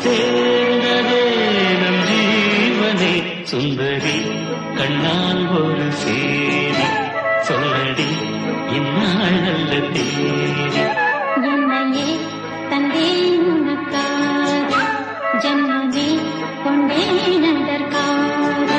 சேர்ந்ததே நம் ஜீவனே சுந்தரி கண்ணால் ஒரு சேரி சொல்லடி இந்நாள் நல்ல தேதி என்னையே தந்தேன் உனக்காக ஜன்மமே கொண்டேன் அதற்காக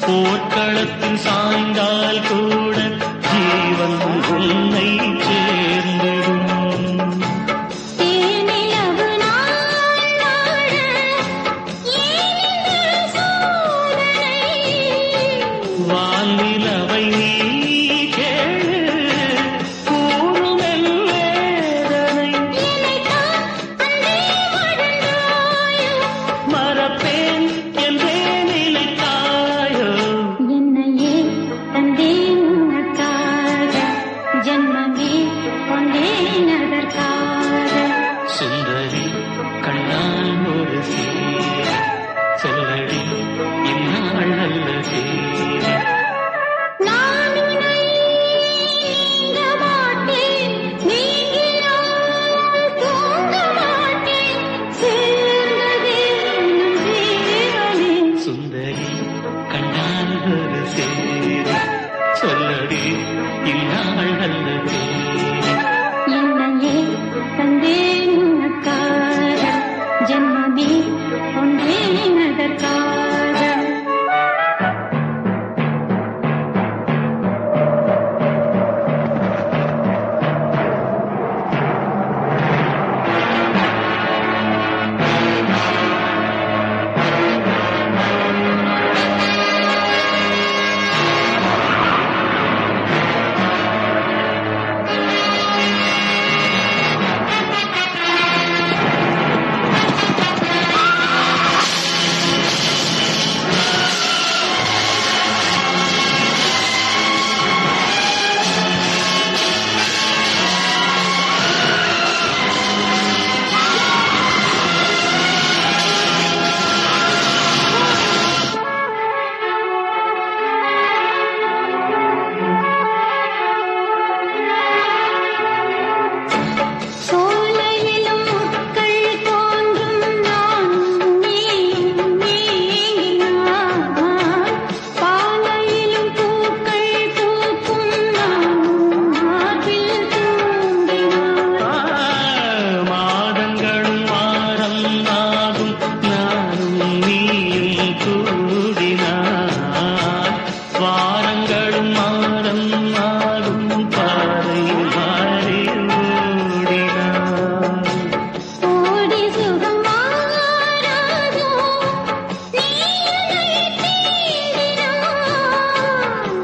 போர்க்களத்தில் சாய்ந்தால் கூட ஜீவன் உன்னை சேர்ந்திடும் வானிலவை நீ கேளு கூறுமென் வேதனை மறப்பேன் என்றே நிலைத்தாயோ என்னையே தந்தேன் உனக்காக ஜன்மமே கொண்டேன் அதற்காக சுந்தரி கண்ணால் ஒரு சேரி சொல்லடி இந்நாள் நல்ல சேரி நான் உன்னை நீங்க மாட்டேன் நீங்கினால் தூங்க மாட்டேன் சேர்ந்ததே நம் ஜீவனே சுந்தரி கண்ணால் ஒரு சேரி சொல்லடி இந்நாள் நல்ல சேரி என்னையே தந்தேன் உனக்காக ஜன்மமே கொண்டேன் அதற்காக சோலையிலும் முட்கள் தோன்றும் நானும் நீயும் நீங்கினான் பாலையிலும் பூக்கள் பூக்கும் நானும் மார்பில் தூங்கினான் மாதங்களும் வாரம் ஆகும் நானும் நீயும் கூடினான் வாரங்களும் மாதம் ஆகும் பாதை மாறி ஓடினான் ஓடி சுகம் மாறாதோ நீ என்னை தேடினான்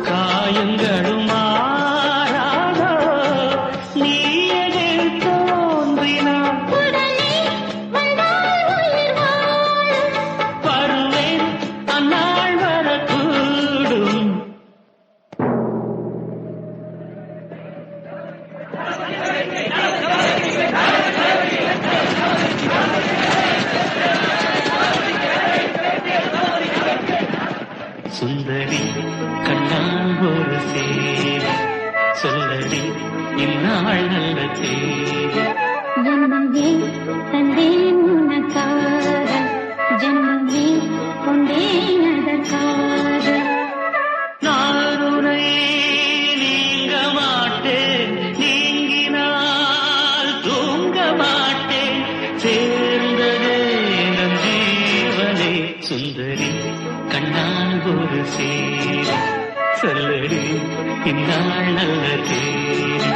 காயங்களும் மாறாதோ நீ எதில் தோன்றினான் உடனே வந்தால் உயிர் வாழும் வருவேன் அந்நாள் வரக்கூடும் சுந்தரி கண்ணால் ஒரு சேரி சொல்லடி இந்நாள் நல்ல சேரி ஜன்மமே தந்தேன் உனக்காக ஜன்மமே கொண்டேன் அதற்காக நான் உன்னை நீங்க மாட்டேன், நீங்கினால் தூங்க மாட்டேன். சேர்ந்ததே நம் ஜீவனே சுந்தரி, கண்ணால் ஒரு சேரி சொல்லடி இந்நாள் நல்ல தேரி.